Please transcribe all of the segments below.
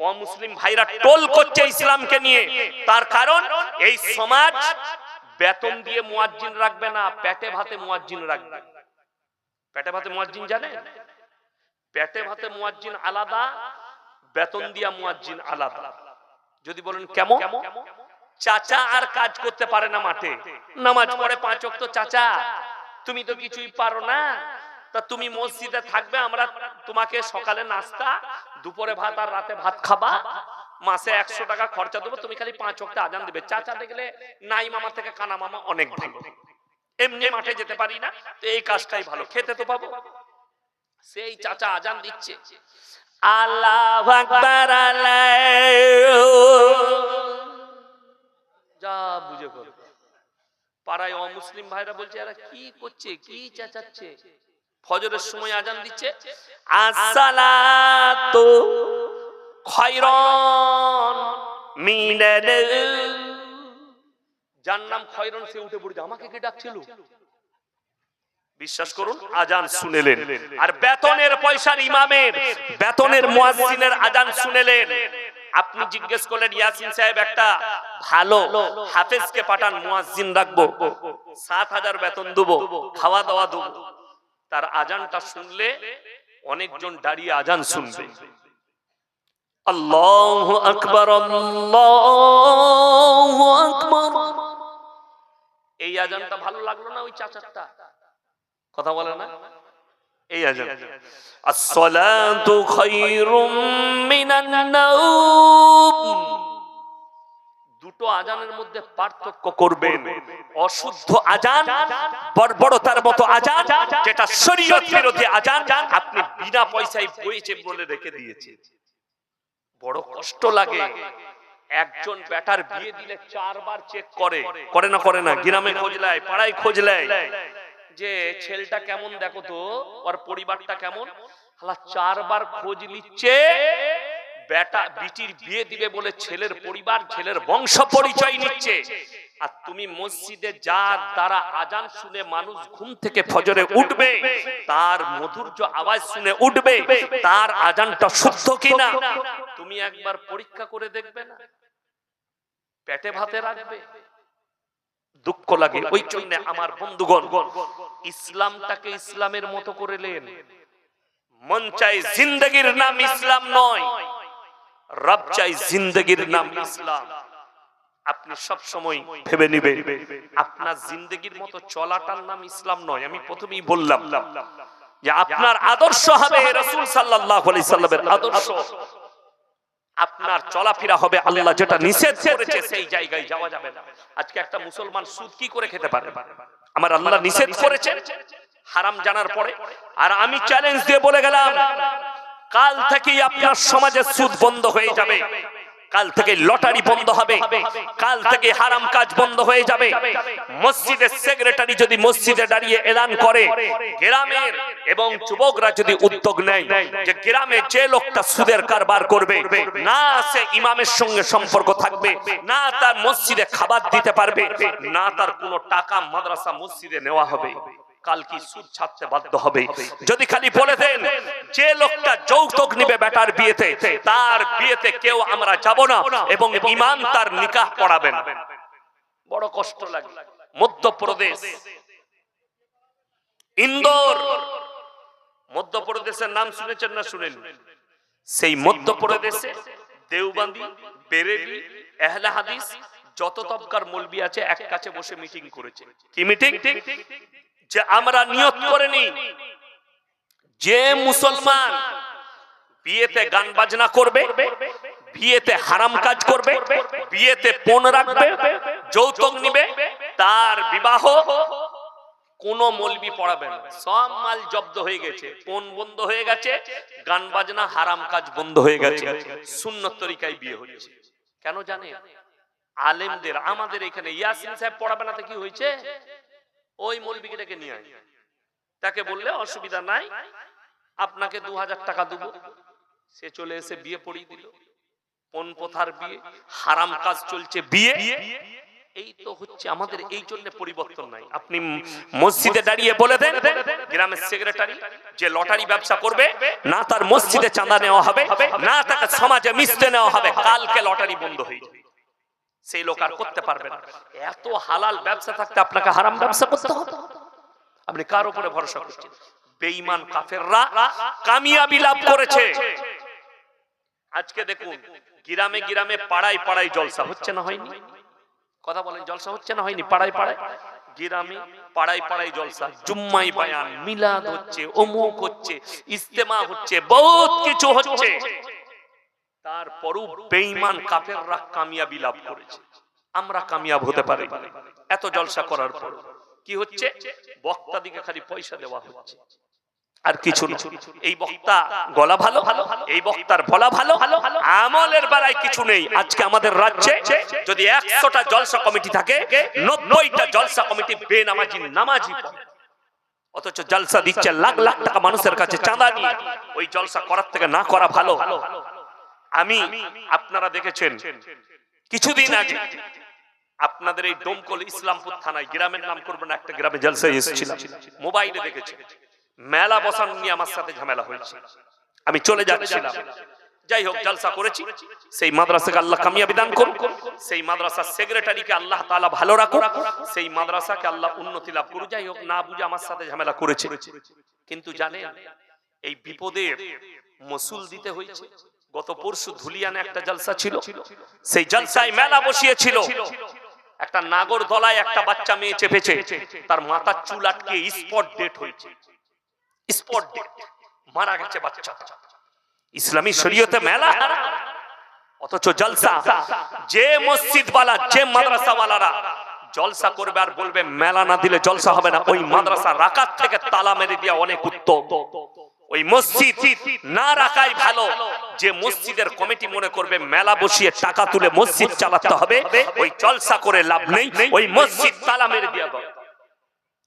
অমুসলিম ভাইরা টোল করছে ইসলামকে নিয়ে। তার কারণ এই সমাজ বেতন দিয়ে মুয়াজ্জিন রাখবে না, পেটে ভাতে মুয়াজ্জিন রাখবে। পেটে ভাতে মুয়াজ্জিন জানেন? পেটে ভাতে মুয়াজ্জিন আলাদা, বেতন দিয়া মুয়াজ্জিন আলাদা। যদি বলেন কেমন? চাচা আর কাজ করতে পারে না মাঠে, নামাজ পড়ে 5 ওয়াক্ত। চাচা তুমি তো কিছুই পারো না, তা তুমি মসজিদে থাকবে, আমরা তোমাকে সকালে নাস্তা, দুপুরে ভাত আর রাতে ভাত খাবা, মাসে 100 টাকা খরচা দেবো, তুমি খালি 5 ওয়াক্ত আজান দেবে। চাচা দেখলে নাই মামা থেকে কানা মামা অনেক ভালো, এমনি মাঠে যেতে পারি না, তো এই কাজটাই ভালো, খেতে তো পাবো। সেই চাচা আজান দিচ্ছে, আল্লাহু আকবার, যা বুঝে করো। পাড়ায় অমুসলিম ভাইরা বলছে এরা কি করছে, কি চেঁচাচ্ছে। ফজরের সময় আজান দিচ্ছে, আসসালাতু খায়রুন মিনাল, যার নাম খয়রন সে উঠে পড়ছে, আমাকে কি ডাকছিল? বিশ্বাস করুন, আজান শুনেলেন। আর বেতনের পয়সার ইমামের, বেতনের মুয়াজ্জিনের আজান শুনেলেন। আপনি জিজ্ঞেস করলেন ইয়াসিন সাহেব একটা ভালো হাফেজকে পাঠান, মুয়াজ্জিন রাখবো, 7,000 বেতন দেবো, খাওয়া দাওয়া দেবো। তার আজানটা শুনলে অনেকজন দাঁড়িয়ে আজান শুনবে। আল্লাহু আকবার, আল্লাহু আকবার। এই আজানটা ভালো লাগলো না ওই চাচারটা? কথা বলে না এই আজান, আসসালাতু খায়রুম মিনান নাওম। দুটো আজানের মধ্যে পার্থক্য করবেন। অশুদ্ধ আজান, বর্বরতার মতো আজান, যেটা শরীয়ত বিরোধী আজান, আপনি বিনা পয়সায় বইছে বলে রেখে দিয়েছেন। বড় কষ্ট লাগে। একজন বেটার বিয়ে দিলে 4 বার চেক করে না করে না, গ্রামে খোঁজ নেয়, পাড়ায় খোঁজ নেয়, যে ছেলেটা কেমন, দেখো তো ওর পরিবারটা কেমন। 4 বার খোঁজ নিচ্ছে, বেটা বিটির বিয়ে দিবে বলে ছেলের পরিবার, ছেলের বংশ পরিচয় নিচ্ছে। আর তুমি মসজিদে যার দ্বারা আজান শুনে মানুষ ঘুম থেকে ফজরে উঠবে, তার মধুর্য আওয়াজ শুনে উঠবে, তার আজানটা শুদ্ধ কিনা তুমি একবার পরীক্ষা করে দেখবে না? পেটে ভাতে রাখবে, দুঃখ লাগে। ওই জন্য আমার বন্ধুগণ, ইসলামটাকে ইসলামের মতো করে নেন। মন চাই জিন্দগির নাম ইসলাম নয়, রব চাই জিন্দগির নাম ইসলাম। আপনি সব সময় ভেবে নেবেন আপনার জিন্দগির মতো চলাটার নাম ইসলাম নয়। আমি প্রথমেই বললাম যে আপনার আদর্শ হবে রাসূল সাল্লাল্লাহু আলাইহি সাল্লামের আদর্শ, আপনার চলাফেরা হবে আল্লাহ যেটা নিষেধ করেছে সেই জায়গায় যাওয়া যাবে না। আজকে একটা মুসলমান সুদ কি করে খেতে পারে? আমার আল্লাহ নিষেধ করেছে হারাম জানার পরে। আর আমি চ্যালেঞ্জ দিয়ে বলে গেলাম, কাল থেকেই আপনার সমাজে সুদ বন্ধ হয়ে যাবে, কাল থেকে লটারি বন্ধ হবে, কাল থেকে হারাম কাজ বন্ধ হয়ে যাবে। মসজিদের সেক্রেটারি যদি মসজিদে দাঁড়িয়ে এলান করে, গ্রামের এবং যুবকরা যদি উদ্যোগ নেয় যে গ্রামে যে লোকটা সুদের কারবার করবে না, সে ইমামের সঙ্গে সম্পর্ক থাকবে না, তার মসজিদে খাবার দিতে পারবে না, তার কোনো টাকা মাদ্রাসা মসজিদে নেওয়া হবে, কাল কি সুদ ছাড়তে বাধ্য হবে। যদি খালি বলে দেন যে লোকটা যৌতুক নিবে বেটার বিয়েতে, তার বিয়েতে কেউ আমরা যাব না এবং ইমাম তার নিকাহ পড়াবেন, বড় কষ্ট লাগে। মধ্যপ্রদেশ, ইন্দোর, মধ্যপ্রদেশের নাম শুনেছেন না শুনেন? সেই মধ্যপ্রদেশে দেওবন্দি, বেরেলি, আহলে হাদিস যত তবকার মৌলবি আছে এক কাছে বসে মিটিং করেছে। কি মিটিং? যে আমরা নিয়ত করে নি যে মুসলমান বিয়েতে গান বাজনা করবে, বিয়েতে হারাম কাজ করবে, বিয়েতে পণ রাখবে, যৌতুক নিবে, তার বিবাহ কোন মৌলবি পড়াবে না। সব মাল জব্দ হয়ে গেছে, পণ বন্ধ হয়ে গেছে, গান বাজনা হারাম কাজ বন্ধ হয়ে গেছে, সুন্নত তরিকায় বিয়ে হচ্ছে। কেন জানে? আলেমদের, আমাদের এখানে ইয়াসিন সাহেব পড়াবে না তো কি হয়েছে? ওই মৌলবিকে নিয়ে আয়, তাকে বললে অসুবিধা নাই, আপনাকে 2000 টাকা দেবো, সে চলে এসে বিয়ে পড়িয়ে দিল। পণ প্রথার বিয়ে, হারাম কাজ চলছে বিয়ে, এই তো হচ্ছে আমাদের, এই জন্য পরিবর্তন নাই। আপনি মসজিদে দাঁড়িয়ে বলে দেন গ্রামের সেক্রেটারি যে লটারি ব্যবসা করবে না, তার মসজিদে চাঁদা নেওয়া হবে না, তাকে সমাজে মিশতে নেওয়া হবে, কালকে লটারি বন্ধ হয়ে যাবে। সেই লোক আর করতে পারবে না। এত হালাল ব্যবসা থাকতে আপনাকে হারাম ব্যবসা করতে হবে? আপনি কার উপরে ভরসা করছেন? বেঈমান কাফেররা কামিয়াবি লাভ করেছে। আজকে দেখুন গ্রামে গ্রামে পাড়ায় পাড়ায় জলসা হচ্ছে না হয়নি? কথা বলেন, জলসা হচ্ছে না হয়নি? পাড়ায় পাড়ায়, গ্রামে পাড়ায় পাড়ায় জলসা, জুম্মাই বায়ান, মিলাদ হচ্ছে, অমুক হচ্ছে, ইজতেমা হচ্ছে, বহুত কিছু হচ্ছে। তারপরও বেঈমান কাফেররা কামিয়াবি লাভ করেছে। আমরা কামিয়াব হতে পারি? এত জলসা করার পর কি হচ্ছে? বক্তা দিকে খালি পয়সা দেওয়া হচ্ছে, আর কিছু না। এই বক্তা গলা ভালো, এই বক্তার বলা ভালো, আমলের বেলায় কিছু নেই। আজকে আমাদের রাজ্যে যদি 100টা জলসা কমিটি থাকে, 90টা জলসা কমিটি বেনামাজি নামাজি, অথচ জলসা দিচ্ছে লাখ লাখ টাকা মানুষের কাছে চাঁদা নিয়ে। ওই জলসা করার থেকে না করা ভালো। আমি, আপনারা দেখেছেন কিছুদিন আগে আপনাদের এই ডোমকল ইসলামপুর থানায়, গ্রামের নাম করবেন, একটা গ্রামে জলসায় এসেছিলাম, মোবাইলে দেখেছি মেলা বসানো নিয়ে আমার সাথে ঝামেলা হয়েছে। আমি চলে যাচ্ছিলাম, যাই হোক জলসা করেছি। সেই মাদ্রাসাকে আল্লাহ কামিয়াবি দান করুন, সেই মাদ্রাসার সেক্রেটারিকে আল্লাহ তাআলা ভালো রাখুন, সেই মাদ্রাসাকে আল্লাহ উন্নতি লাভ করুন। যাই হোক, না বুঝে আমার সাথে ঝামেলা করেছে, কিন্তু জানেন এই বিপদে মসুল দিতে হয়েছে। গত পরশু ধুলিয়ানে একটা জলসা ছিল, সেই জলসায় মেলা বসিয়েছিল। একটা নাগর দলায় একটা বাচ্চা মেয়ে চেপেছে, তার মাথার চুল আটকে স্পট ডেট হয়েছে, স্পট ডেট, মারা গেছে বাচ্চা। ইসলামী শরীয়তে মেলা, অথচ জলসা। যে মসজিদ ওয়ালা, যে মাদ্রাসা ওয়ালারা জলসা করবে আর বলবে মেলা না দিলে জলসা হবে না, ওই মাদ্রাসা রাকাত থেকে তালা মেরে দেওয়া অনেক উত্তম। ওই মসজিদ না রাখাই ভালো। যে মসজিদের কমিটি মনে করবে মেলা বসিয়ে টাকা তুলে মসজিদ চালাতে হবে, ওই জলসা করে লাভ নেই, ওই মসজিদ তালা মেরে দেওয়া দরকার।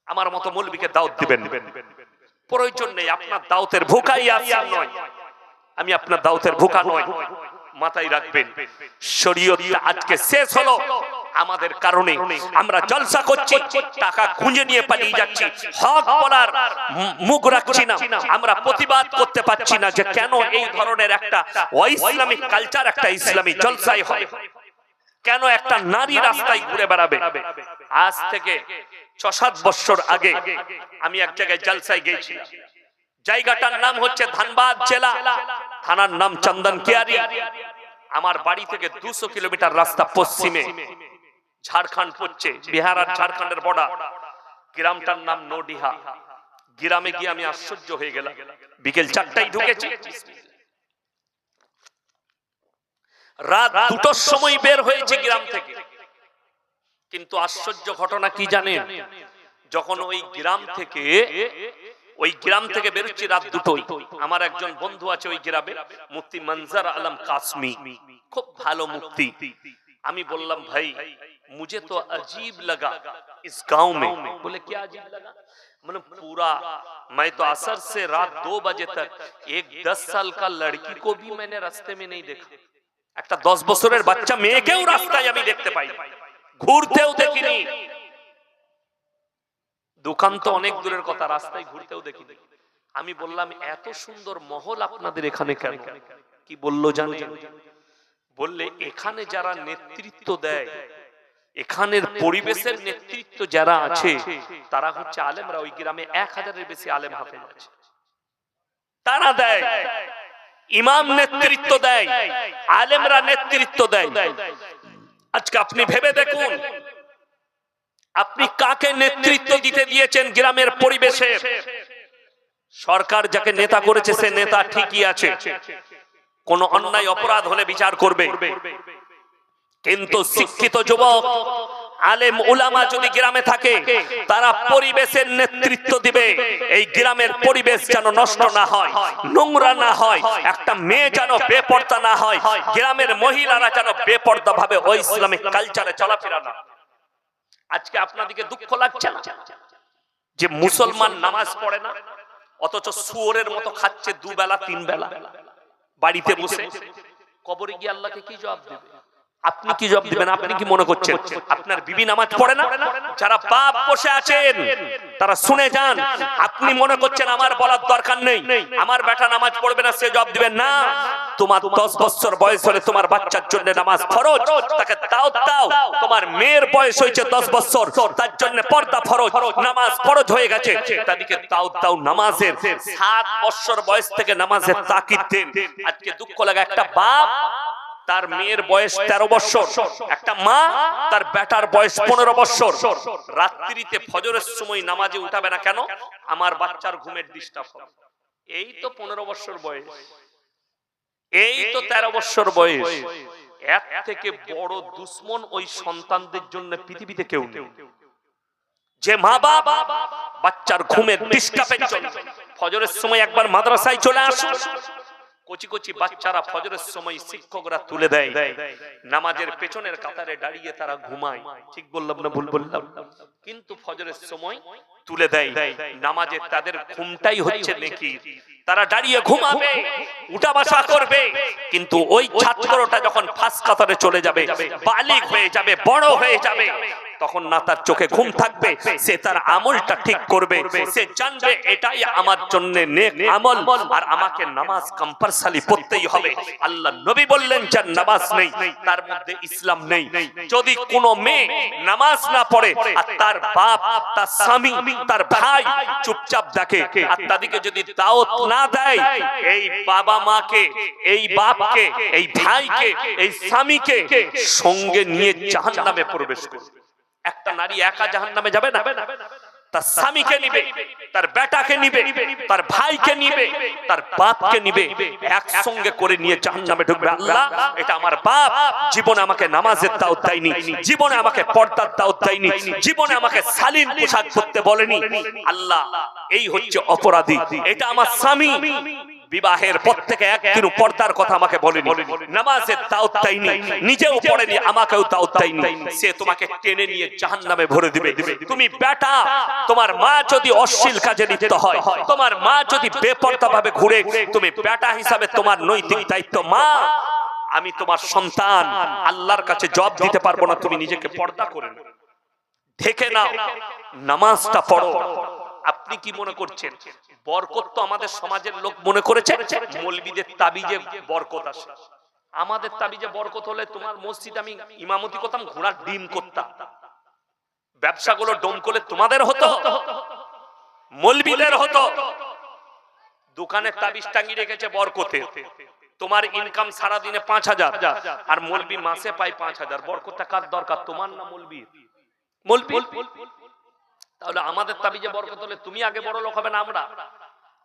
আমার মতো মৌলবীকে দাওয়াত দিবেন, প্রয়োজন নেই। আপনার দাওয়াতের ভুখাই আছে নয়, আমি আপনার দাওয়াতের ভুখা নয়, মাথায় রাখবেন। শরীয়ত আজকে শেষ হলো আমাদের কারণে। আমরা জলসা করছি, টাকা খুঁজে নিয়ে পালিয়ে যাচ্ছি, হক বলার মুখ রাখছি না, আমরা প্রতিবাদ করতে পারছি না যে কেন এই ধরনের একটা ইসলামিক কালচার একটা ইসলামী জলসাই হয়, কেন একটা নারী রাস্তায় ঘুরে বেড়াবে। আজ থেকে 6-7 বছর আগে আমি এক জায়গায় জলসায় গিয়েছিলাম। জায়গাটার নাম হচ্ছে ধানবাদ জেলা, থানার নাম চন্দন কিয়ারি। আমার বাড়ি থেকে 200 কিলোমিটার রাস্তা পশ্চিমে ঝাড়খণ্ড পড়ছে, বিহার আর ঝাড়খণ্ডের বর্ডার। গ্রামটার নাম নডিহা। গ্রামে গিয়ে আমি আশ্চর্য হয়ে গেলাম। বিকেল 4টায় ঢুকেছি, রাত 2টোর সময় বের হয়েছে গ্রাম থেকে। কিন্তু আশ্চর্য ঘটনা কি জানেন? যখন ওই গ্রাম থেকে বেরোচ্ছি রাত 2টোয়, আমার একজন বন্ধু আছে ওই গ্রামে, মুফতি মনজার আলম কাসমি, খুব ভালো মুফতি। আমি বললাম ভাই मुझे तो अजीब लगा इस गांव में। बोले क्या अजीब लगा? मतलब पूरा, मैं तो असर से रात 2 बजे तक एक 10 साल का लड़की को भी मैंने रास्ते में नहीं देखा। একটা 10 বছরের বাচ্চা মেয়েকেও রাস্তায় আমি দেখতে পাই, ঘুরতেও দেখিনি। দোকান তো অনেক দূরের কথা, রাস্তায় ঘুরতেও দেখিনি। আমি বললাম এত সুন্দর মহল আপনাদের এখানে কেন? কি বললো জানেন? বললে এখানে যারা নেতৃত্ব দেয়, এখানের পরিবেশের নেতৃত্ব যারা আছে তারা হচ্ছে আলেমরা। ওই গ্রামে 1000-এর বেশি আলেম হাফেজ আছে, তারা দেয়। ইমাম নেতৃত্ব দেয়, আলেমরা নেতৃত্ব দেয়। আজকে আপনি ভেবে দেখুন, আপনি কাকে নেতৃত্ব দিতে দিয়েছেন গ্রামের পরিবেশে? সরকার যাকে নেতা করেছে সে নেতা ঠিকই আছে, কোন অন্যায় অপরাধ হলে বিচার করবে। কিন্তু শিক্ষিত যুবক, আলেম উলামা যদি গ্রামে থাকে, তারা পরিবেশের নেতৃত্ব দিবে। এই গ্রামের পরিবেশ যেন নষ্ট না হয়, নোংরা না হয়, একটা মেয়ে যেন বেপর্দা না হয়, গ্রামের মহিলারা যেন বেপর্দা ভাবে ওই ইসলামিক কালচারে চলাফেরা না। আজকে আপনাদেরকে দুঃখ লাগছে না যে মুসলমান নামাজ পড়ে না, অথচ শুয়োরের মতো খাচ্ছে 2 বেলা 3 বেলা বাড়িতে বসে? কবরে গিয়ে আল্লাহকে কি জবাব দেবে? আপনি কি জবাব দিবেন? আপনি কি মনে করছেন আপনার বিবি নামাজ পড়ে না? যারা বাপ বসে আছেন তারা শুনে যান। আপনি মনে করছেন আমার বলার দরকার নেই, আমার বেটা নামাজ পড়বে না, সে জবাব দিবেন না। তোমার 10 বছর বয়স হলে তোমার বাচ্চার জন্য নামাজ ফরজ, তাকে দাওয়াত দাও। তোমার মেয়ের বয়স হয়েছে 10 বছর, তার জন্য পর্দা ফরজ, নামাজ ফরজ হয়ে গেছে, তাদেরকে দাওয়াত দাও নামাজের। 7 বছর বয়স থেকে নামাজের তাকিদ দেন। আজকে দুঃখ লাগা, একটা বাপ তার মেয়ের বয়স 13 বছর, একটা মা তার বেটার বয়স 15 বছর, রাত্রিতে ফজরের সময় নামাজে উঠাবে না কেন? আমার বাচ্চার ঘুমের ডিস্টার্ব হবে। এই তো 15 বছর বয়স, এই তো 13 বছর বয়স। এর থেকে বড় দুশ্মন ওই সন্তানদের জন্য পৃথিবীতে কেউ নেই। যে মা বাপ বাচ্চার ঘুমের ডিস্টার্বের জন্য ফজরের সময় একবার মাদ্রাসায় চলে আসে, কচি কচি বাচ্চারা ফজরের সময় শিক্ষকরা তুলে দেয়, নামাজের পেছনের কাতারে দাঁড়িয়ে তারা ঘুমায়। ঠিক বললাম না ভুল বললাম? কিন্তু ফজরের সময় তুলে দেয়, নামাজে তাদের ঘুমটাই হচ্ছে নেকি। তারা দাঁড়িয়ে ঘুমাবে, উঠা বসা করবে, কিন্তু ওই ছাত্রটা যখন ফাঁস কাতারে চলে যাবে, বালিগ হয়ে যাবে, বড় হয়ে যাবে, তখন না তার চোখে ঘুম থাকবে, সে তার আমলটা ঠিক করবে। সে জানবে এটাই আমার জন্য নেক আমল, আর আমাকে নামাজ কম্পালসরি পড়তেই হবে। আল্লাহ নবী বললেন, যার নামাজ নেই তার মধ্যে ইসলাম নেই। যদি কোনো মেয়ে নামাজ না পড়ে আর তার বাপ, তার স্বামী, তার ভাই চুপচাপ দেখে আর তাদেরকে যদি দাওয়াত না দেয়, এই বাবা মাকে, এই বাপকে, এই ভাইকে, এই স্বামীকে সঙ্গে নিয়ে জাহান্নামে প্রবেশ করবে। একটা নারী একা জাহান্নামে যাবে না, তার স্বামীকে নিবে, তার বেটাকে নিবে, তার ভাইকে নিবে, তার বাপকে নিবে, একসঙ্গে করে নিয়ে জাহান্নামে ঢুকবে। আল্লাহ, এটা আমার বাপ জীবনে আমাকে নামাজের দাওয়াত দেয়নি, জীবনে আমাকে পর্দার দাওয়াত দেয়নি, জীবনে আমাকে শালীন পোশাক পরতে বলেনি। আল্লাহ, এই হচ্ছে অপরাধী। এটা আমার স্বামী বিবাহের পর থেকে একদিন পর্দার কথা আমাকে বলেনি, নামাজের দাওয়াত দেয়নি, নিজেও পড়েনি, আমাকেও দাওয়াত দেয়নি। সে তোমাকে টেনে নিয়ে জাহান্নামে ভরে দিবে। তুমি বেটা, তোমার মা যদি অশ্লীল কাজে লিপ্ত হয়, তোমার মা যদি বেপরদা ভাবে ঘুরে, তুমি বেটা হিসাবে তোমার নৈতিক দায়িত্ব, মা আমি তোমার সন্তান, আল্লাহর কাছে জবাব দিতে পারবো না, তুমি নিজেকে পর্দা করে নাও, ঢেকে নাও, নামাজটা পড়ো। আপনি কি মনে করছেন বরকত তো আমাদের সমাজের লোক মনে করেছে মৌলবীদের তাবিজে বরকত আসে? আমাদের তাবিজে বরকত হলে তোমার মসজিদ আমি ইমামতি করতাম, ঘোড়ার ডিম করতাম, ব্যবসাগুলো ডোম করলে তোমাদের হতো, মৌলবীদের হতো। দোকানে তাবিজ টাঙিয়ে রেখেছে বরকতে, তোমার ইনকাম সারা দিনে 5000 আর মৌলবী মাসে পায় 5000। বরকতটা কার দরকার, তোমার না মৌলবীর? মৌলবী। তাহলে আমাদের তাবিজে বরকত হলে তুমি আগে বড় লোক হবে না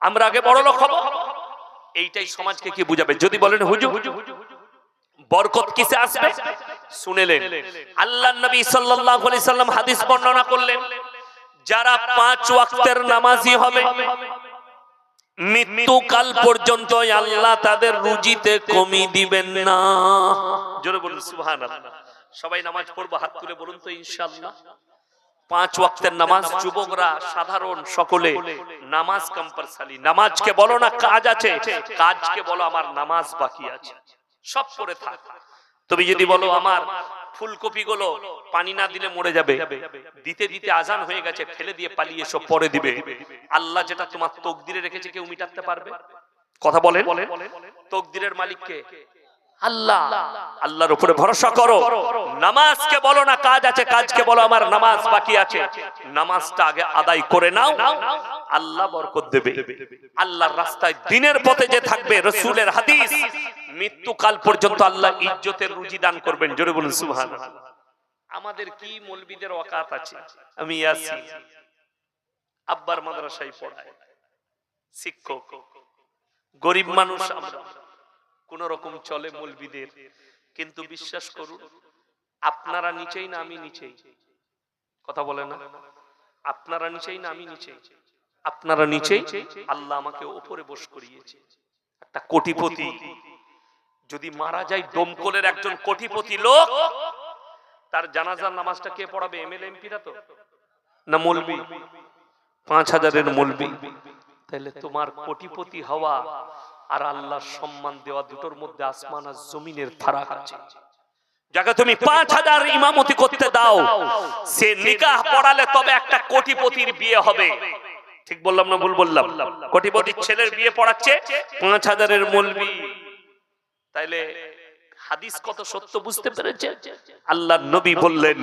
আমরা আগে বড় লোক হব? এইটাই সমাজকে কি বুঝাবে? যদি বলেন হুজুর বরকত কিসে আসবে, শুনেলেন আল্লাহর নবী সাল্লাল্লাহু আলাইহি সাল্লাম হাদিস বর্ণনা করলেন, যারা 5 ওয়াক্তের নামাজি হবে মৃত্যুকাল পর্যন্ত আল্লাহ তাদের রুজিতে কমি দিবেন না। জোরে বলুন সুবহানাল্লাহ। সবাই নামাজ পড়বো, হাত তুলে বলুন তো ইনশাআল্লাহ। 5 ওয়াক্তের নামাজ, যুবকরা সাধারণ সকলে নামাজ কম্পালসরি। নামাজকে বলো না কাজ আছে, কাজকে বলো আমার নামাজ বাকি আছে, সব পড়ে থাক। তুমি যদি বলো আমার ফুলকপি গুলো পানি না দিলে মরে যাবে, দিতে দিতে আজান হয়ে গেছে, ফেলে দিয়ে পালিয়ে সব পরে দিবে, আল্লাহ যেটা তোমার তকদিরে রেখেছে কেউ মিটাতে পারবে? কথা বলেন, তকদিরের মালিককে আল্লাহ। আল্লাহর উপরে ভরসা করো। নামাজকে বলো না কাজ আছে, কাজকে বলো আমার নামাজ বাকি আছে। নামাজটা আগে আদায় করে নাও, আল্লাহ বরকত দেবে। আল্লাহর রাস্তায় দিনের পথে যে থাকবে, রাসূলের হাদিস, মৃত্যুকাল পর্যন্ত আল্লাহ ইজ্জতের রুজি দান করবেন। জোরে বলুন সুবহানাল্লাহ। আমাদের কি মৌলবীদের ওয়াকাত আছে? আমি আছি, আব্বার মাদ্রাসায় পড়াই, শিক্ষক, গরিব মানুষ আমরা, কোন রকম চলে মৌলবীদের। কিন্তু বিশ্বাস করুন, আপনারা নিচেই না আমি নিচেই? কথা বলে না? আপনারা নিচেই না আমি নিচেই? আপনারা নিচেই, আল্লাহ আমাকে উপরে বস করিয়েছে। একটা কোটিপতি যদি মারা যায়, দমকলের একজন কোটিপতি লোক, তার জানাজার নামাজটা কে পড়াবে? এমএলএ এমপিরা তো না, মৌলবী 5000-এর মৌলবী। তাহলে তোমার কোটিপতি হওয়া আর আল্লাহর সম্মান দেওয়া দুটোর মধ্যে আসমান আর জমিনের ফারাক আছে। যাকে তুমি 5000 ইমামতি করতে দাও, সে নিকাহ পড়ালে তবে একটা কোটিপতির বিয়ে হবে। ঠিক বললাম না ভুল বললাম? কোটিপতির ছেলের বিয়ে পড়াচ্ছে 5000 মৌলবি। তাইলে হাদিস কত সত্য বুঝতে পেরেছে? আল্লাহর নবী বললেন,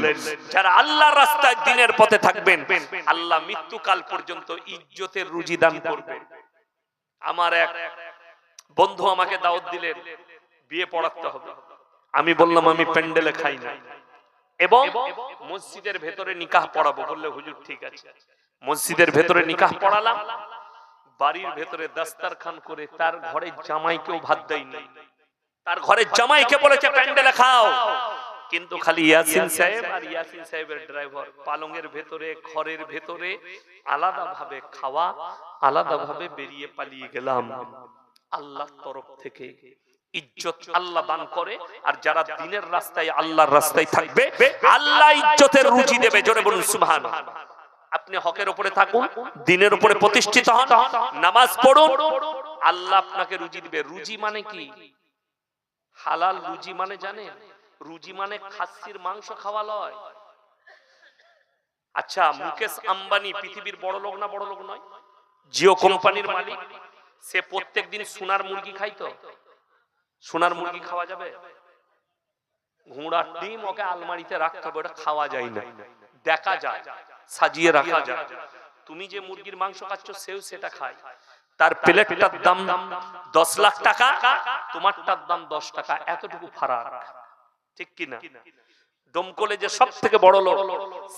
যারা আল্লাহর রাস্তায় দ্বীনের পথে থাকবেন, আল্লাহ মৃত্যুকাল পর্যন্ত ইজ্জতের রুজি দান করবেন। আমার এক বন্ধু আমাকে দাওয়াত দিলেন, বিয়ে পড়াতে হবে। আমি বললাম আমি প্যান্ডেলে খাই না, এবং মসজিদের ভেতরে নিকাহ পড়াবো। বললে হুজুর ঠিক আছে। মসজিদের ভেতরে নিকাহ পড়ালাম, বাড়ির ভেতরে দাস্তারখান করে তার ঘরে জামাইকেও ভাত দেয়নি। তার ঘরে জামাইকে বলেছে প্যান্ডেলে খাও, কিন্তু খালি ইয়াসিন সাহেব আর ইয়াসিন সাহেবের ড্রাইভার পালঙ্গের ভেতরে, ঘরের ভেতরে আলাদা ভাবে খাওয়া, আলাদা ভাবে বেরিয়ে পালিয়ে গেলাম। আল্লাহর তরফ থেকে ইজ্জত আল্লাহ দান করে, আর যারা দ্বীনের রাস্তায় আল্লাহর রাস্তায় থাকবে আল্লাহ ইজ্জতের রুজি দেবে। জোরে বলুন সুবহানাল্লাহ। আপনি হকের উপরে থাকুন, দ্বীনের উপরে প্রতিষ্ঠিত হন, নামাজ পড়ুন, আল্লাহ আপনাকে রুজি দিবে। রুজি মানে কি? হালাল রুজি মানে জানেন? রুজি মানে খাসির মাংস খাওয়া লয়। আচ্ছা, মুকেশ আম্বানি পৃথিবীর বড় লোক না বড় লোক নয়? জিও কোম্পানির মালিক, সে প্রত্যেকদিন সোনার মুরগি খাইতো। সোনার মুরগি খাওয়া যাবে? ঘোড়ার ডিম ওকে আলমারিতে রাখতে হবে, ওটা খাওয়া যায় না। দেখা যায়, সাজিয়ে রাখা যায়। তুমি যে মুরগির মাংস খাচ্ছ সেও সেটা খায়। তার প্লেটটার দাম 10 লাখ টাকা, তোমারটার দাম 10 টাকা, এতটুকু ফারাক। ঠিক কি না? দমকলে যে সব থেকে বড় লোক,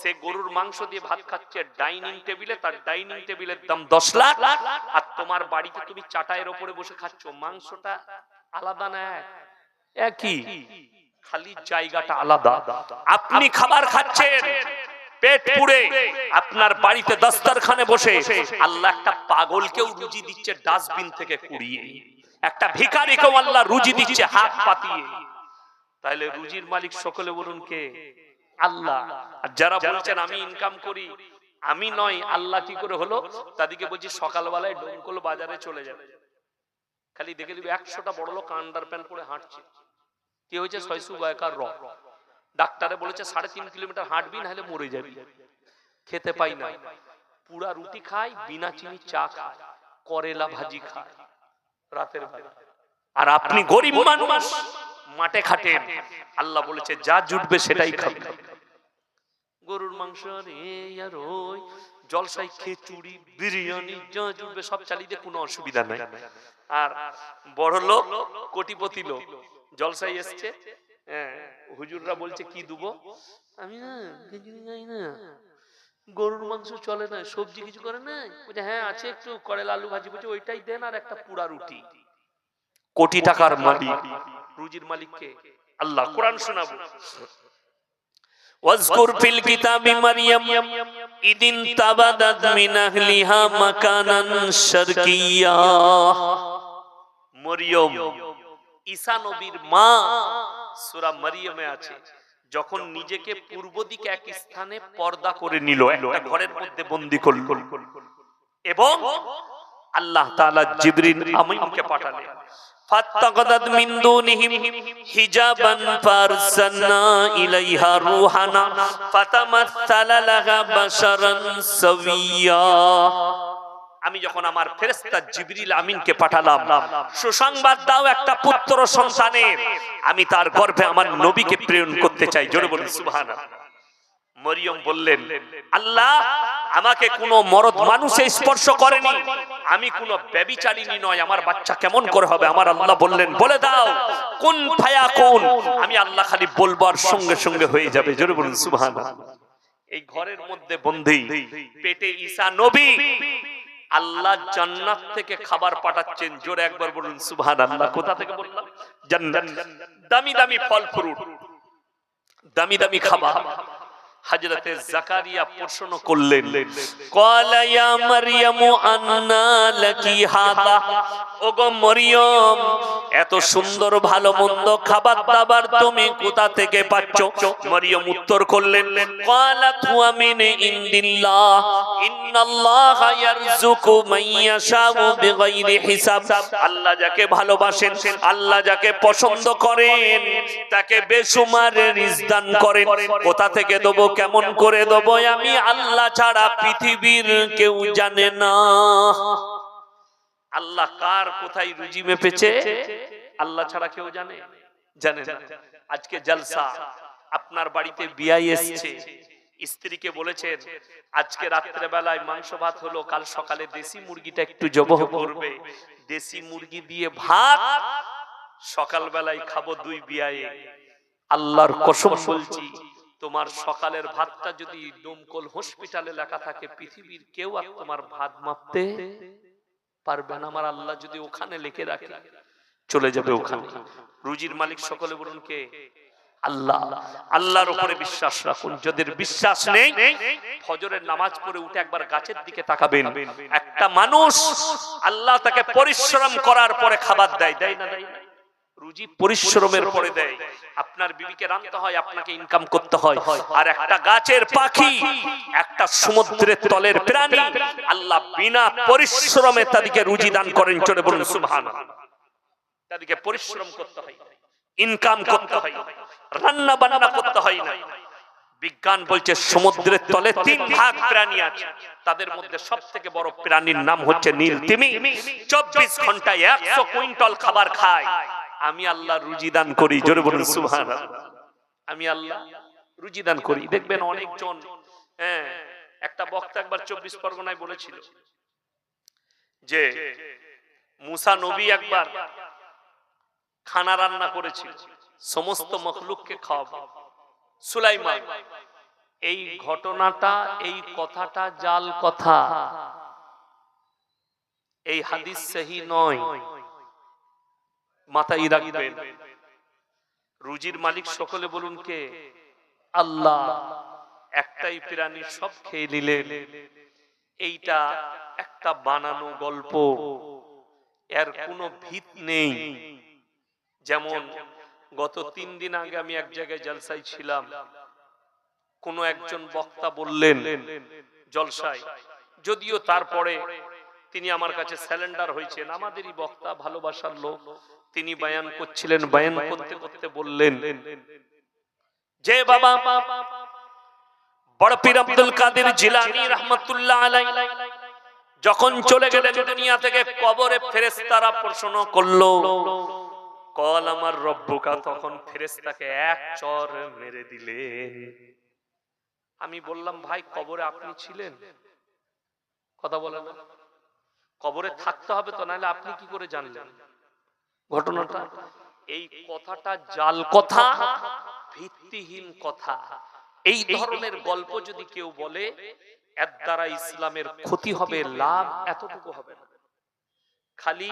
সে গরুর মাংস দিয়ে ভাত খাচ্ছে ডাইনিং টেবিলে, তার ডাইনিং টেবিলের দাম 10 লাখ। আর তোমার বাড়িতে তুমি চাটাইয়ের উপরে বসে খাচ্ছ, মাংসটা আলাদা না একই, খালি জায়গাটা আলাদা। আপনি খাবার খাচ্ছেন পেট পুরে, আপনার বাড়িতে দস্তরখানে বসে আল্লাহ একটা পাগলকেও রুজি দিচ্ছে ডাস্টবিন থেকে কুড়িয়ে, একটা ভিখারিকেও আল্লাহ রুজি দিচ্ছে হাত পাতিয়ে। তাহলে রুজির মালিক সকলে বলুন কে? আল্লাহ। আর যারা বলছেন আমি ইনকাম করি, আমি নয়, আল্লাহ কি করে হলো? তাদেরকে বলছি সকালবেলায় ডোমকল বাজারে চলে যাবে, খালি দেখে দিবে 100টা বড় লোক আন্ডার প্যান্ট পরে হাঁটছে। কি হয়েছে? 600 গায়কার র। ডাক্তারে বলেছে 3.5 কিলোমিটার হাঁটবি, না হলে মরে যাবি। খেতে পাই না, পুরা রুটি খায়, বিনা চিনি চা খায়, করেলা ভাজি খায় রাতের বেলা। আর আপনি গরিব মানুষ, মাঠে খাটেন। আল্লাহ বলেছে যা জুটবে সেটাই খাবে। গরুর মাংস আর ওই জলসাই, খিচুড়ি, বিরিয়ানি, যা জুটবে সব চালিয়ে কোনো অসুবিধা নাই। আর বড় লোক, কোটিপতি লোক জলসাই এসছে, হুজুররা বলছে কি দুবো? আমি না খিচুড়ি খাই না, গরুর মাংস চলে না, সবজি কিছু করে না? বলছে হ্যাঁ আছে, একটু করেলা আলু ভাজি। বলছে ওইটাই দেন, আর একটা পুরা রুটি। কোটি টাকার মালিক, রুজির মালিককে আল্লাহ। কোরআন শোনাবো। ওয়াজকুর ফিল কিতাবি মারইয়াম ইদিন তাবাদাত মিন আহলিহা মাকানান শারকিয়্যা। মরিয়ম, ঈসা নবীর মা, সূরা মারইয়ামে আছে, যখন নিজেকে পূর্ব দিকে এক স্থানে পর্দা করে নিল, একটা ঘরের মধ্যে বন্দী করল, এবং আল্লাহ তাআলা জিবরিল আমিনকে পাঠালেন। ফাত্তাকাদাত মিন দুনিহিম হিজাবান ফারসালনা ইলাইহা রূহানা ফাতামাসসালা লাহা বাশারান সাওয়্যা। আমি যখন আমার ফেরেশতা জিবরিল আমিনকে পাঠালাম, সুসংবাদ দাও একটা পুত্র সন্তানের, আমি তার গর্ভে আমার নবীকে প্রেরণ করতে চাই। জোরে বলুন সুবহানাল্লাহ। মরিয়ম বললেন, আল্লাহ আমাকে কোনো মরদ মানুষে স্পর্শ করেনি, আমি কোনো ব্যভিচারিণী নয়, আমার বাচ্চা কেমন করে হবে? আমার আল্লাহ বললেন বলে দাও কুন ফায়াকুন, আমি আল্লাহ খালি বলবার সঙ্গে সঙ্গে হয়ে যাবে। জোরে বলুন সুবহানাল্লাহ। এই ঘরের মধ্যে বন্দী, পেটে ঈসা নবী, আল্লাহ জান্নাত থেকে খাবার পাঠাচ্ছেন। জোরে একবার বলুন সুবহানাল্লাহ। কোথা থেকে বললাম? জান্নাত। দামি দামি ফল ফ্রুট, দামি দামি খাবার, হযরতে জাকারিয়া প্রশ্ন করলেন, ক্বালা ইয়া মারইয়ামু আন্না লাকি হাদা, ওগো মরিয়ম এত সুন্দর ভালো মন্দ খাবার দাবার তুমি কোথা থেকে পাচ্ছো? মরিয়ম উত্তর করলেন, ক্বালাত হুয়া মিন ইনদিল্লাহ ইন্নাল্লাহা ইয়ারযুকু মান ইয়াশাউ বিগাইরি হিসাব। আল্লাহ যাকে ভালোবাসেন, আল্লাহ যাকে পছন্দ করেন তাকে বেশুমার রিজক দান করেন। কোথা থেকে দেব, কেমন করে দেব, আমি আল্লাহ ছাড়া পৃথিবীর কেউ জানে না। আল্লাহ কার কোথায় রুজি মেপেছে আল্লাহ ছাড়া কেউ জানে জানে না। আজকে জলসা, আপনার বাড়িতে বিয়ে এসেছে, স্ত্রীকে বলেছেন আজকে রাত্রে বেলায় মাংস ভাত হলো, কাল সকালে দেশি মুরগিটা একটু জবাহ করবে, দেশি মুরগি দিয়ে ভাত সকাল বেলায় খাবো দুই বিয়ায়ে। আল্লাহর কসম বলছি, তোমার সকালের ভাতটা যদি ডোমকল হসপিটালে লেখা থাকে, পৃথিবীর কেউ আর তোমার ভাত মাপতে পারবে না। আমার আল্লাহ যদি ওখানে লিখে রাখে চলে যাবে ওখানে। রুজির মালিক সকলে বলুন কে? আল্লাহ। আল্লাহর উপরে বিশ্বাস রাখুন। যাদের বিশ্বাস নেই, ফজরের নামাজ পড়ে উঠে একবার গাছের দিকে তাকাবেন। একটা মানুষ আল্লাহ তাকে পরিশ্রম করার পরে খাবার দেয়, দেয় না? দেয় না? রুজি পরিশ্রমের পরে দেয়। আপনার বিবিকে রাঁধতে হয়, আপনাকে ইনকাম করতে হয়। আর একটা গাছের পাখি, একটা সমুদ্রের তলের প্রাণী, আল্লাহ বিনা পরিশ্রমে তাদেরকে রুজি দান করেন। চলে বলুন সুবহানাল্লাহ। তাদেরকে পরিশ্রম করতে হয়, ইনকাম করতে হয়, রান্না বান্না করতে হয় না। বিজ্ঞান বলছে সমুদ্রের তলে 3 ভাগ প্রাণী আছে, তাদের মধ্যে সবথেকে বড় প্রাণীর নাম হচ্ছে নীল তিমি। 24 ঘন্টায় 100 কুইন্টাল খাবার খায়। আমি আল্লাহ রুজি দান করি। জোরে বলুন সুবহানাল্লাহ। আমি আল্লাহ রুজি দান করি। দেখবেন অনেকজন, একটা বক্তা একবার 24 পরগনায় বলেছিল যে মুসা নবী একবার খানা রান্না করেছিল, সমস্ত মখলুককে খাওয়াবো। সুলাইমান, এই ঘটনাটা, এই কথাটা জাল কথা, এই হাদিস সহি নয়, মাথায় রাখবেন। রুজির মালিক সকলে বলুন কে? আল্লাহ। একটাই প্রাণী সব খেয়ে নিলেন, এইটা একটা বানানো গল্প, এর কোনো ভিত নেই। যেমন গত 3 দিন আগে আমি এক জায়গায় জলসায় ছিলাম, কোন একজন বক্তা বললেন জলসায়, যদিও তারপরে তিনি আমার কাছে স্যালেন্ডার হয়েছেন, আমাদেরই বক্তা, ভালোবাসার লোক, তিনি বয়ান করছিলেন। বয়ান করতে করতে বললেন যে বাবা, বড় পীর আব্দুল কাদের জিলানী রাহমাতুল্লাহ আলাইহি যখন চলে গেলেন দুনিয়া থেকে, কবরে ফেরেশতারা প্রশ্ন করলো, কল আমার রব্বুকা, তখন ফেরেশতাকে এক চর মেরে দিলেন। আমি বললাম ভাই, কবরে আপনি ছিলেন? কথা বলেন না। কবরে থাকতে হবে তো, নাহলে আপনি কি করে জানলেন ঘটনাটা? এই কথাটা জাল কথা, ভিত্তিহীন কথা। এই ধরনের গল্প যদি কেউ বলে, এর দ্বারা ইসলামের ক্ষতি হবে, লাভ এতটুকু হবে না। খালি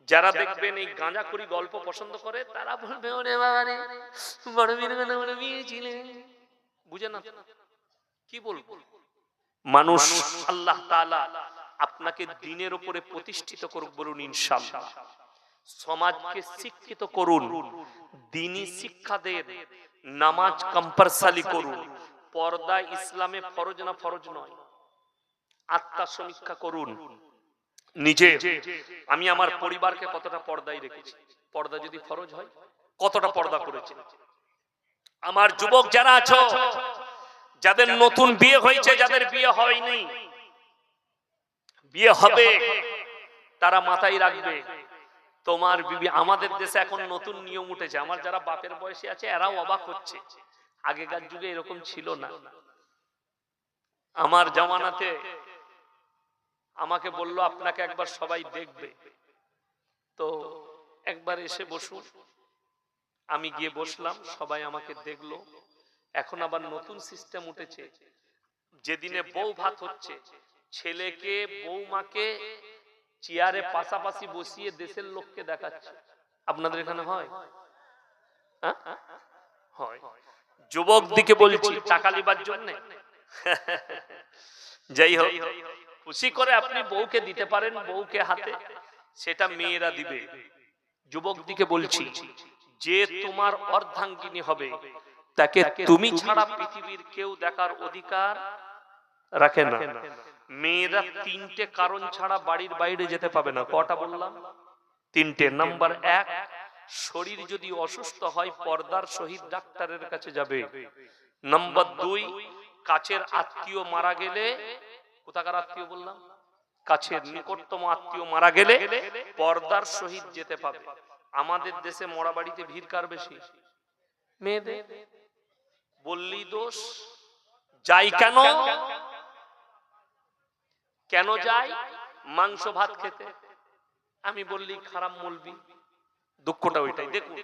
যারা দেখবেন এই গাঁজাখুরি গল্প পছন্দ করে, তারা বলবে ওরে বাবা রে, বড় বীর গানা বড় বীর ছিলেন। বুঝে না কি বলবো? মানুষ, আল্লাহ তাআলা আপনাকে দ্বীনের উপরে প্রতিষ্ঠিত করুক, বলুন ইনশাআল্লাহ। সমাজকে শিক্ষিত করুন, দ্বীনি শিক্ষা দেন, নামাজ কম্পালসারি করুন, পর্দা ইসলামে ফরজ না ফরজ নয়, আত্মা সমীক্ষা করুন নিজে। আমি আমার পরিবারকে কতটা পর্দায় রেখেছি, পর্দা যদি ফরজ হয় কতটা পর্দা করেছি। আমার যুবক যারা আছো, যাদের নতুন বিয়ে হয়েছে, যাদের বিয়ে হয়নি, বিয়ে হবে, তারা মাথায় রাখবে, তোমার বিবি, আমাদের দেশে এখন নতুন নিয়ম উঠেছে, আমার যারা বাপের বয়সী আছে এরাও অবাক হচ্ছে, আগেকার যুগে এরকম ছিল না। আমার জামানাতে আমাকে বললো আপনাকে একবার সবাই দেখবে, তো একবার এসে বসুন। আমি গিয়ে বসলাম, সবাই আমাকে দেখলো। এখন আবার নতুন সিস্টেম উঠেছে, যেদিনে বউ ভাত হচ্ছে, ছেলেকে বৌমাকে চেয়ারে পাশাপাশি বসিয়ে দেশের লোককে দেখাচ্ছে। আপনাদের এখানে হয়? হয়। যুবক দিকে বলছি টাকা লিবার জন্য। যাই হোক, খুশি করে আপনি বউকে দিতে পারেন, বউকে হাতে, সেটা মেয়েরা দিবে। যুবক দিকে বলছি, যে তোমার অর্ধাঙ্গিনী হবে তাকে তুমি ছাড়া পৃথিবীর কেউ দেখার অধিকার রাখে না। মেয়েরা তিনটে কারণ ছাড়া বাড়ির বাইরে যেতে পাবে না। কটা বললাম? তিনটে। নাম্বার 1, শরীর যদি অসুস্থ হয় পর্দার সহিত ডাক্তারের কাছে যাবে। নাম্বার 2, কাছের আত্মীয় মারা গেলে, কোথাকার আত্মীয় বললাম? কাছের নিকটতম আত্মীয় মারা গেলে পর্দার সহিত যেতে পাবে। আমাদের দেশে মরা বাড়িতে ভিড় কার বেশি? মেয়েদের। বললি দোষ। যাই কেন? কেন যাই? মাংস ভাত খেতে। আমি বললি খারাপ মলবি। দুঃখটা ওইটাই। দেখুন,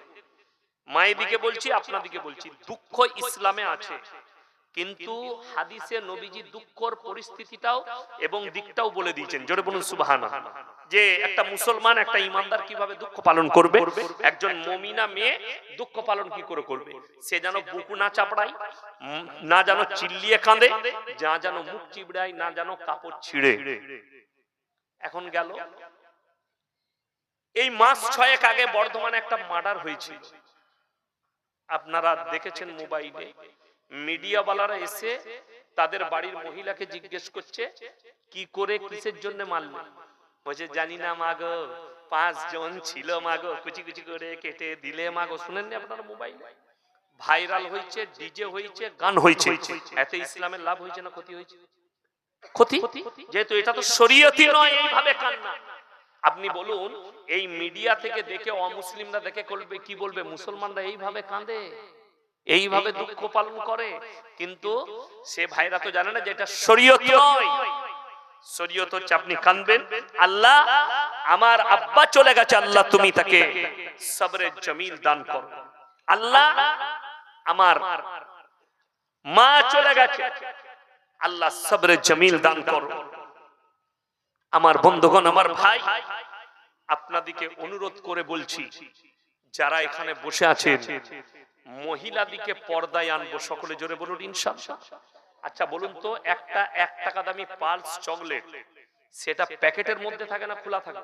মায়ের দিকে বলছি, আপনাদিকে বলছি, দুঃখ ইসলামে আছে, কিন্তু হাদিসে নবীজি দুঃখর পরিস্থিতিটাও এবং দিকটাও বলে দিয়েছেন। জোরে বলুন সুবহানাল্লাহ। যে একটা মুসলমান, একটা ইমানদার কিভাবে দুঃখ পালন করবে, একজন মুমিনা মেয়ে দুঃখ পালন কি করে করবে। সে যেন বুকু না চাপড়ায়, না যেন চিল্লিয়ে কাঁদে, যা যেন মুখ চিবড়ায়, না যেন কাপড় ছিঁড়ে। এখন গেল, এই মাস 6 আগে বর্ধমানে একটা মার্ডার হয়েছিল। আপনারা দেখেছেন মোবাইলে। মিডিয়াওয়ালারা এসে তাদের বাড়ির মহিলাকে জিজ্ঞেস করছে, কি করে, কিসের জন্য মারলে? বলছে জানি না মাগো, 5 জন ছিল মাগো, কুচি কুচি করে কেটে দিলে মাগো। শুনেননি আপনারা মোবাইলে? ভাইরাল হয়েছে, ডিজে হয়েছে, গান হয়েছে। এতে ইসলামের লাভ হয়েছে না ক্ষতি হয়েছে? ক্ষতি। যেহেতু এটা তো শরীয়তি নয়, এইভাবে কান্না। আপনি বলুন, এই মিডিয়া থেকে দেখে অমুসলিমরা দেখে করবে কি বলবে? মুসলমানরা এইভাবে কাঁদে, এইভাবে দুঃখ পালন করে, কিন্তু সে ভাইরা তো জানে না যে এটা শরীয়ত নয়। শরীয়ত হচ্ছে আপনি কাঁদবেন, আল্লাহ আমার আব্বা চলে গেছে, আল্লাহ তুমি তাকে সবরে জমিল দান করো। আল্লাহ আমার মা চলে গেছে, আল্লাহ সবরে জমিল দান করো। আমার বন্ধুগণ, আমার ভাই, আপনাদিকে অনুরোধ করে বলছি, যারা এখানে বসে আছেন, মহিলাদিকে পর্দায় আনবো। সকলে জোরে বলুন ইনশাআল্লাহ। আচ্ছা বলুন তো, একটা 1 টাকা দামি পালস চকলেট, সেটা প্যাকেটের মধ্যে থাকে না খোলা থাকে?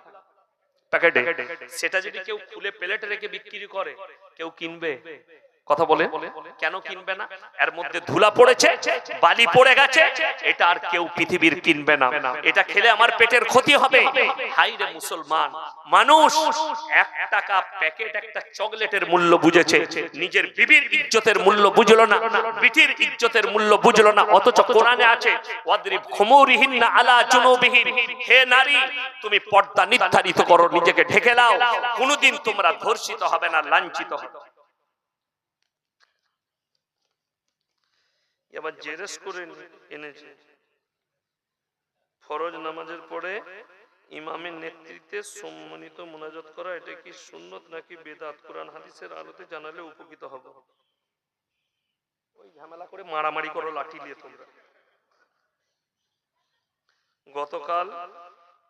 প্যাকেটে। সেটা যদি কেউ খুলে প্লেটে রেখে বিক্রি করে, কেউ কিনবে? কথা বলে, কেন কিনবে না? এর মধ্যে ধুলা পড়েছে, বালি পড়ে গেছে, এটা আর কেউ পৃথিবীর কিনবে না। এটা খেলে আমার পেটের ক্ষতি হবে। হাই রে মুসলমান, মানুষ 1 টাকা প্যাকেট একটা চকলেটের মূল্য বুঝেছে, নিজের বিবির ইজ্জতের মূল্য বুঝলো না, বিটির ইজ্জতের মূল্য বুঝলো না। অথচ কোরআনে আছে, ওয়াদরিব খুমুরিহিন্না আলা জুনুবিহিন, হে নারী তুমি পর্দা নির্ধারিত করো, নিজেকে ঢেকে নাও, কোনোদিন তোমরা ধর্ষিত হবে না, লাঞ্ছিত হবে। এবার জেরেস করে এনেছে, ফরজ নামাজের পরে ইমামের নেতৃত্বে সম্মানিত মুনাজাত করা, এটা কি সুন্নত নাকি বেদাত? কোরআন হাদিসের আলোতে জানালে উপকৃত হব। ওই ঝামেলা করে মারামারি করো লাঠি নিয়ে তোমরা। গতকাল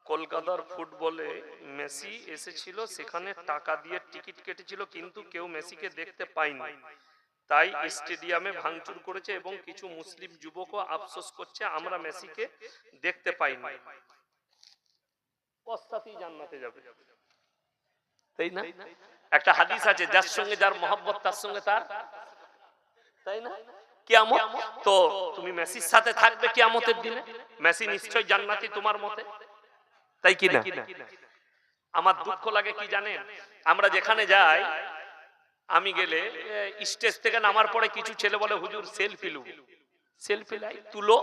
কলকাতার ফুটবলে মেসি এসেছিল, সেখানে টাকা দিয়ে টিকিট কেটেছিল, কিন্তু কেউ মেসিকে দেখতে পায়নি, তাই স্টেডিয়ামে ভাঙচুর করেছে এবং কিছু মুসলিম যুবকও আফসোস করছে আমরা মেসিকে দেখতে পাইনি। পস্তাতেই জান্নাতে যাবে, তাই না? একটা হাদিস আছে, যার সঙ্গে যার মহব্বত তার সঙ্গে তার, তাই না? কিয়ামত। তো তুমি মেসির সাথে থাকবে কিয়ামতের দিনে, মেসি নিশ্চয় জান্নাতি তোমার মতে, তাই কি না? আমার দুঃখ লাগে কি জানেন, আমরা যেখানে যাই, আমি গেলে স্টেজ থেকে নামার পরে কিছু ছেলে বলে হুজুর সেলফি লু, সেলফি লাই, তুলো,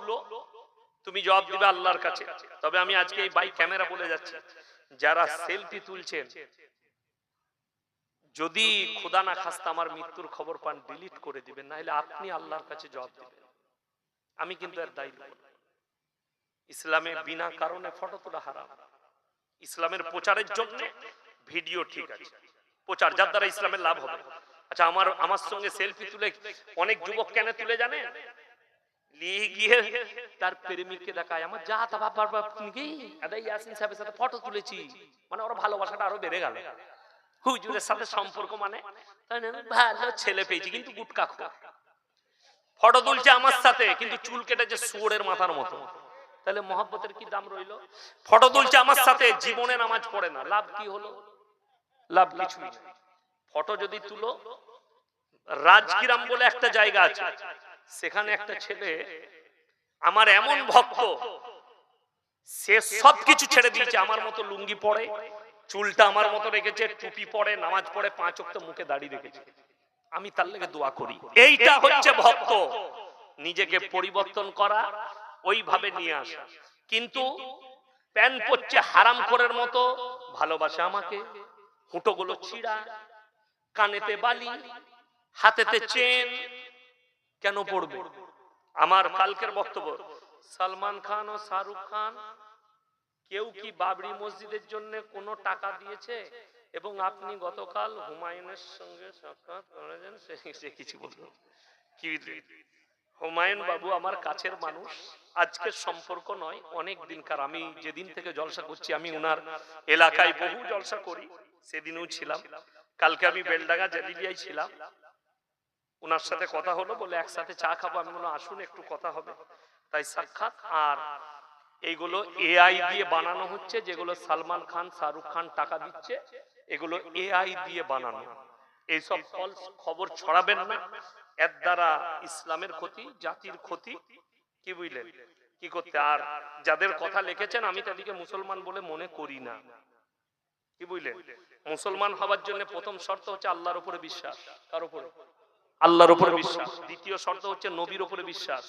তুমি জবাব দিবে আল্লাহর কাছে। তবে আমি আজকে এই বাই ক্যামেরা বলে যাচ্ছি, যারা সেলফি তুলছেন, যদি খোদা না খাস্তা আমার মৃত্যুর খবর পান, ডিলিট করে দিবেন, না হলে আপনি আল্লাহর কাছে জবাব দিবেন। আমি কিন্তু এর দায়ী নই। ইসলামে বিনা কারণে ফটো তোলা হারাম। ইসলামের প্রচারের জন্য ভিডিও ঠিক আছে, প্রচার যার দ্বারা ইসলামের লাভ হবে। আচ্ছা, আমার সঙ্গে সেলফি তুলে অনেক যুবক কেন তুলে জানেন? নিয়ে গিয়ে তার প্রেমিককে দেখায়, আমার যা তা বাবা কি আদাই ইয়াসিন সাহেবের সাথে ফটো তুলেছি, মানে ওর ভালোবাসাটা আরো বেড়ে গেল। হুজুরের সাথে সম্পর্ক, মানে ভালো ছেলে পেয়েছি কিন্তু গুটকা খোর। ফটো তুলছে আমার সাথে, কিন্তু চুল কেটেছে শুয়োরের মাথার মতো, তাহলে মহব্বতের কি দাম রইল? ফটো তুলছে আমার সাথে, জীবনে নামাজ পড়ে না, লাভ কি হলো? লাভ কিছুই নেই। ফটো যদি তুলো, রাজগ্রাম বলে একটা জায়গা আছে, সেখানে একটা ছেলে আমার এমন ভক্ত, সে সবকিছু ছেড়ে দিয়েছে, আমার মতো লুঙ্গি পরে, চুলটা আমার মতো রেখেছে, টুপি পরে, নামাজ পড়ে, 5 ওয়াক্ত মুখে দাড়ি রেখেছে। আমি তার লেগে দোয়া করি। এইটা হচ্ছে ভক্ত, নিজেকে পরিবর্তন করা, ওইভাবে নিয়ে আসা। কিন্তু প্যান্ট পরছে হারাম খোরের মতো, ভালোবাসে আমাকে, হুঁটোগুলো ছিঁড়া, কানেতে বালি, হাতেতে চেন, কেন পড়বে? আমার কালকের বক্তব্য, সালমান খান ও শাহরুখ খান কেউ কি বাবরি মসজিদের জন্য কোনো টাকা দিয়েছে? এবং আপনি গতকাল হুমায়ুনের সঙ্গে সাক্ষাৎ করেছেন, সে কিছু বলল কি? হুমায়ুন বাবু আমার কাছের মানুষ, আজকের সম্পর্ক নয়, অনেক দিনকার। আমি যেদিন থেকে জলসা করছি, আমি উনার এলাকায় বহু জলসা করি, সেদিনও ছিলাম। কালকে আমি বেলডাঙ্গা জেলিলিয়ায় ছিলাম, উনার সাথে কথা হলো, বলে একসাথে চা খাবো। আমি বললাম আসুন, একটু কথা হবে, তাই সাক্ষাৎ। আর এইগুলো এআই দিয়ে বানানো হচ্ছে, যেগুলো সালমান খান শাহরুখ খান টাকা দিচ্ছে, এগুলো এআই দিয়ে বানানো। এইসব ফলস খবর ছড়াবেন না, এর দ্বারা ইসলামের ক্ষতি, জাতির ক্ষতি। কি বুঝলেন? কি করতে? আর যাদের কথা লিখেছেন, আমি তাদেরকে মুসলমান বলে মনে করি না। কি বুঝলেন? মুসলমান হওয়ার জন্য প্রথম শর্ত হচ্ছে আল্লাহর উপরে বিশ্বাস। কার উপরে? আল্লাহর উপরে বিশ্বাস। দ্বিতীয় শর্ত হচ্ছে নবীর উপরে বিশ্বাস।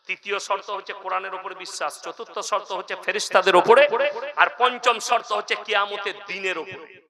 তৃতীয় শর্ত হচ্ছে কোরআনের উপরে বিশ্বাস। চতুর্থ শর্ত হচ্ছে ফেরেশতাদের উপরে। আর পঞ্চম শর্ত হচ্ছে কিয়ামতের দিনের উপরে।